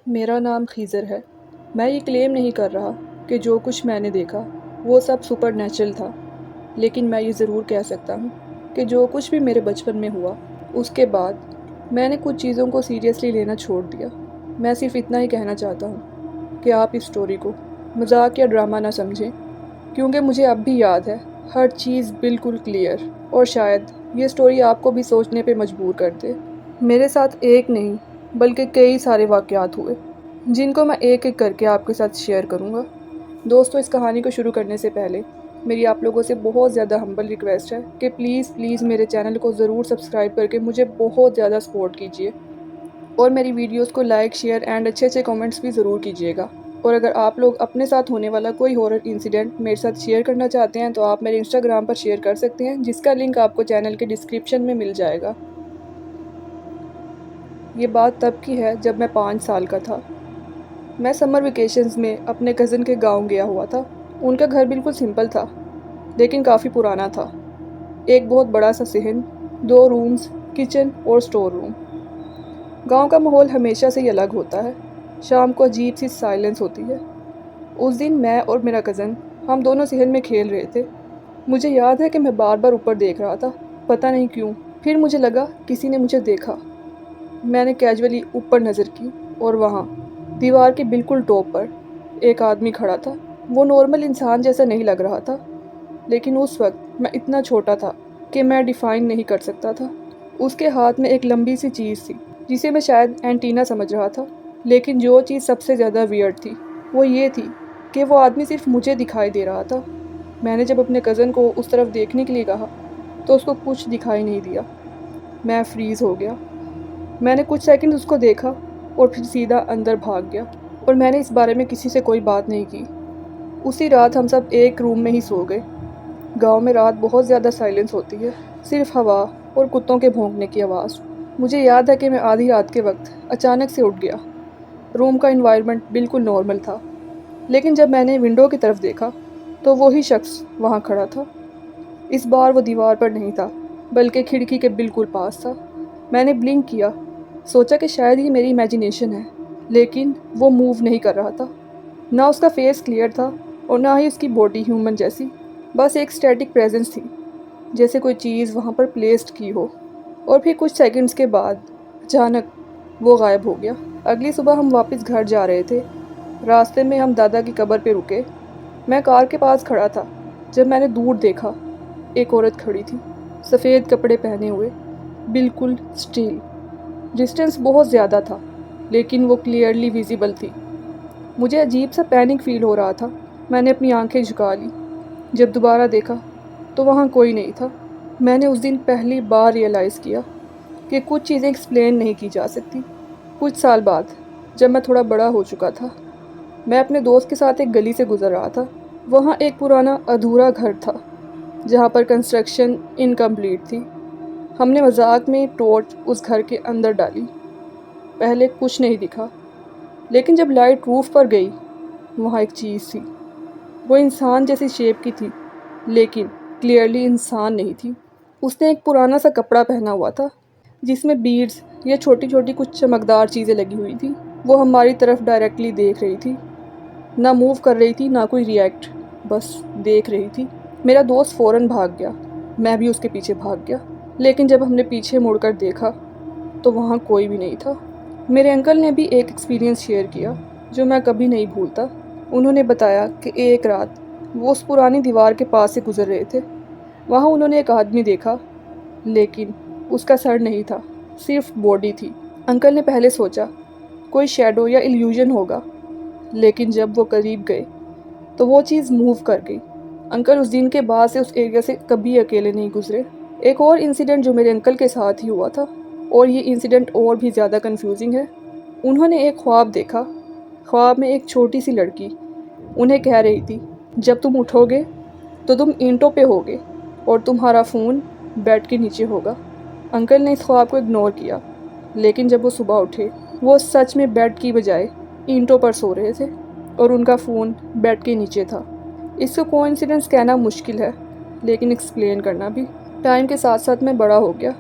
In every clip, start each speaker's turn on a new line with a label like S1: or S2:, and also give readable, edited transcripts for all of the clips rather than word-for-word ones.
S1: میرا نام خیزر ہے۔ میں یہ کلیم نہیں کر رہا کہ جو کچھ میں نے دیکھا وہ سب سپر نیچرل تھا، لیکن میں یہ ضرور کہہ سکتا ہوں کہ جو کچھ بھی میرے بچپن میں ہوا اس کے بعد میں نے کچھ چیزوں کو سیریسلی لینا چھوڑ دیا۔ میں صرف اتنا ہی کہنا چاہتا ہوں کہ آپ اس سٹوری کو مذاق یا ڈرامہ نہ سمجھیں، کیونکہ مجھے اب بھی یاد ہے ہر چیز بالکل کلیئر، اور شاید یہ سٹوری آپ کو بھی سوچنے پہ مجبور کر دے۔ میرے ساتھ ایک نہیں بلکہ کئی سارے واقعات ہوئے جن کو میں ایک ایک کر کے آپ کے ساتھ شیئر کروں گا۔ دوستو، اس کہانی کو شروع کرنے سے پہلے میری آپ لوگوں سے بہت زیادہ ہمبل ریکویسٹ ہے کہ پلیز میرے چینل کو ضرور سبسکرائب کر کے مجھے بہت زیادہ سپورٹ کیجیے، اور میری ویڈیوز کو لائک، شیئر اینڈ اچھے کامنٹس بھی ضرور کیجیے گا۔ اور اگر آپ لوگ اپنے ساتھ ہونے والا کوئی ہارر انسیڈنٹ میرے ساتھ شیئر کرنا چاہتے ہیں تو آپ میرے انسٹاگرام پر شیئر کر سکتے ہیں، جس کا لنک آپ کو چینل کے ڈسکرپشن میں مل جائے گا۔ یہ بات تب کی ہے جب میں 5 سال کا تھا۔ میں سمر ویکیشنز میں اپنے کزن کے گاؤں گیا ہوا تھا۔ ان کا گھر بالکل سمپل تھا لیکن کافی پرانا تھا۔ ایک بہت بڑا سا صحن، 2 رومز، کچن اور سٹور روم۔ گاؤں کا ماحول ہمیشہ سے ہی الگ ہوتا ہے۔ شام کو عجیب سی سائلنس ہوتی ہے۔ اس دن میں اور میرا کزن ہم دونوں صحن میں کھیل رہے تھے۔ مجھے یاد ہے کہ میں بار بار اوپر دیکھ رہا تھا، پتہ نہیں کیوں۔ پھر مجھے لگا کسی نے مجھے دیکھا۔ میں نے کیجولی اوپر نظر کی اور وہاں دیوار کے بالکل ٹاپ پر ایک آدمی کھڑا تھا۔ وہ نارمل انسان جیسا نہیں لگ رہا تھا، لیکن اس وقت میں اتنا چھوٹا تھا کہ میں ڈیفائن نہیں کر سکتا تھا۔ اس کے ہاتھ میں ایک لمبی سی چیز تھی جسے میں شاید اینٹینا سمجھ رہا تھا، لیکن جو چیز سب سے زیادہ ویئرڈ تھی وہ یہ تھی کہ وہ آدمی صرف مجھے دکھائی دے رہا تھا۔ میں نے جب اپنے کزن کو اس طرف دیکھنے کے لیے کہا تو اس کو کچھ دکھائی نہیں دیا۔ میں فریز ہو گیا۔ میں نے کچھ سیکنڈ اس کو دیکھا اور پھر سیدھا اندر بھاگ گیا، اور میں نے اس بارے میں کسی سے کوئی بات نہیں کی۔ اسی رات ہم سب ایک روم میں ہی سو گئے۔ گاؤں میں رات بہت زیادہ سائلنس ہوتی ہے، صرف ہوا اور کتوں کے بھونکنے کی آواز۔ مجھے یاد ہے کہ میں آدھی رات کے وقت اچانک سے اٹھ گیا۔ روم کا انوائرمنٹ بالکل نارمل تھا، لیکن جب میں نے ونڈو کی طرف دیکھا تو وہی شخص وہاں کھڑا تھا۔ اس بار وہ دیوار پر نہیں تھا بلکہ کھڑکی کے بالکل پاس تھا۔ میں نے بلنک کیا، سوچا کہ شاید یہ میری امیجینیشن ہے، لیکن وہ موو نہیں کر رہا تھا۔ نہ اس کا فیس کلیئر تھا اور نہ ہی اس کی باڈی ہیومن جیسی، بس ایک اسٹیٹک پریزنس تھی، جیسے کوئی چیز وہاں پر پلیسڈ کی ہو۔ اور پھر کچھ سیکنڈز کے بعد اچانک وہ غائب ہو گیا۔ اگلی صبح ہم واپس گھر جا رہے تھے۔ راستے میں ہم دادا کی قبر پہ رکے۔ میں کار کے پاس کھڑا تھا جب میں نے دور دیکھا، ایک عورت کھڑی تھی، سفید کپڑے پہنے ہوئے، بالکل اسٹل۔ ڈسٹینس بہت زیادہ تھا لیکن وہ کلیئرلی ویزیبل تھی۔ مجھے عجیب سا پینک فیل ہو رہا تھا۔ میں نے اپنی آنکھیں جھکا لی۔ جب دوبارہ دیکھا تو وہاں کوئی نہیں تھا۔ میں نے اس دن پہلی بار ریئلائز کیا کہ کچھ چیزیں ایکسپلین نہیں کی جا سکتی۔ کچھ سال بعد جب میں تھوڑا بڑا ہو چکا تھا، میں اپنے دوست کے ساتھ ایک گلی سے گزر رہا تھا۔ وہاں ایک پرانا ادھورا گھر تھا جہاں پر کنسٹرکشن انکمپلیٹ تھی۔ ہم نے مذاق میں ٹارچ اس گھر کے اندر ڈالی۔ پہلے کچھ نہیں دکھا، لیکن جب لائٹ روف پر گئی وہاں ایک چیز تھی۔ وہ انسان جیسی شیپ کی تھی لیکن کلیئرلی انسان نہیں تھی۔ اس نے ایک پرانا سا کپڑا پہنا ہوا تھا جس میں بیڈز یا چھوٹی چھوٹی کچھ چمکدار چیزیں لگی ہوئی تھیں۔ وہ ہماری طرف ڈائریکٹلی دیکھ رہی تھی، نہ موو کر رہی تھی نہ کوئی ریئیکٹ، بس دیکھ رہی تھی۔ میرا دوست فوراً بھاگ گیا، میں بھی اس کے پیچھے بھاگ گیا، لیکن جب ہم نے پیچھے مڑ کر دیکھا تو وہاں کوئی بھی نہیں تھا۔ میرے انکل نے بھی ایک ایکسپیرینس شیئر کیا جو میں کبھی نہیں بھولتا۔ انہوں نے بتایا کہ ایک رات وہ اس پرانی دیوار کے پاس سے گزر رہے تھے۔ وہاں انہوں نے ایک آدمی دیکھا، لیکن اس کا سر نہیں تھا، صرف باڈی تھی۔ انکل نے پہلے سوچا کوئی شیڈو یا ایلیوژن ہوگا، لیکن جب وہ قریب گئے تو وہ چیز موو کر گئی۔ انکل اس دن کے بعد سے اس ایریا سے کبھی اکیلے نہیں گزرے۔ ایک اور انسیڈنٹ جو میرے انکل کے ساتھ ہی ہوا تھا، اور یہ انسیڈنٹ اور بھی زیادہ کنفیوزنگ ہے۔ انہوں نے ایک خواب دیکھا۔ خواب میں ایک چھوٹی سی لڑکی انہیں کہہ رہی تھی، جب تم اٹھو گے تو تم اینٹوں پہ ہوگے اور تمہارا فون بیڈ کے نیچے ہوگا۔ انکل نے اس خواب کو اگنور کیا، لیکن جب وہ صبح اٹھے وہ سچ میں بیڈ کی بجائے اینٹوں پر سو رہے تھے اور ان کا فون بیڈ کے نیچے تھا۔ اس کو کوئنسیڈنس کہنا مشکل ہے، لیکن ایکسپلین کرنا بھی۔ ٹائم کے ساتھ ساتھ میں بڑا ہو گیا،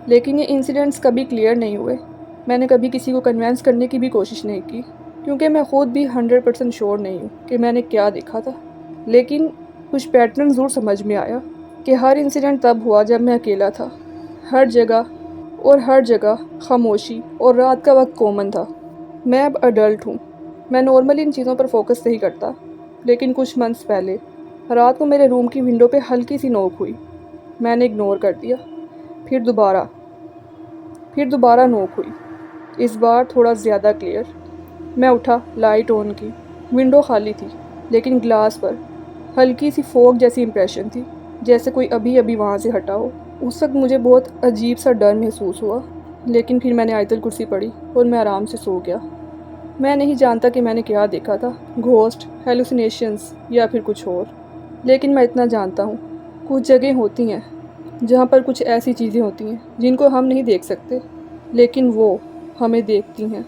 S1: لیکن یہ انسیڈنٹس کبھی کلیئر نہیں ہوئے۔ میں نے کبھی کسی کو کنوینس کرنے کی بھی کوشش نہیں کی، کیونکہ میں خود بھی 100% شور نہیں ہوں کہ میں نے کیا دیکھا تھا۔ لیکن کچھ پیٹرن ضرور سمجھ میں آیا کہ ہر انسیڈنٹ تب ہوا جب میں اکیلا تھا، ہر جگہ خاموشی اور رات کا وقت کامن تھا۔ میں اب اڈلٹ ہوں، میں نارملی ان چیزوں پر فوکس نہیں کرتا، لیکن کچھ منتھس پہلے رات کو میرے روم کی ونڈو پہ ہلکی سی نوک ہوئی۔ میں نے اگنور کر دیا، پھر دوبارہ نوک ہوئی، اس بار تھوڑا زیادہ کلیئر۔ میں اٹھا، لائٹ آن کی، ونڈو خالی تھی، لیکن گلاس پر ہلکی سی فوگ جیسی امپریشن تھی، جیسے کوئی ابھی وہاں سے ہٹا ہو۔ اس وقت مجھے بہت عجیب سا ڈر محسوس ہوا، لیکن پھر میں نے آیت الکرسی پڑھی اور میں آرام سے سو گیا۔ میں نہیں جانتا کہ میں نے کیا دیکھا تھا، گھوسٹ، ہیلوسینیشنز یا پھر کچھ اور، لیکن میں اتنا جانتا ہوں، کچھ جگہیں ہوتی ہیں جہاں پر کچھ ایسی چیزیں ہوتی ہیں جن کو ہم نہیں دیکھ سکتے، لیکن وہ ہمیں دیکھتی ہیں۔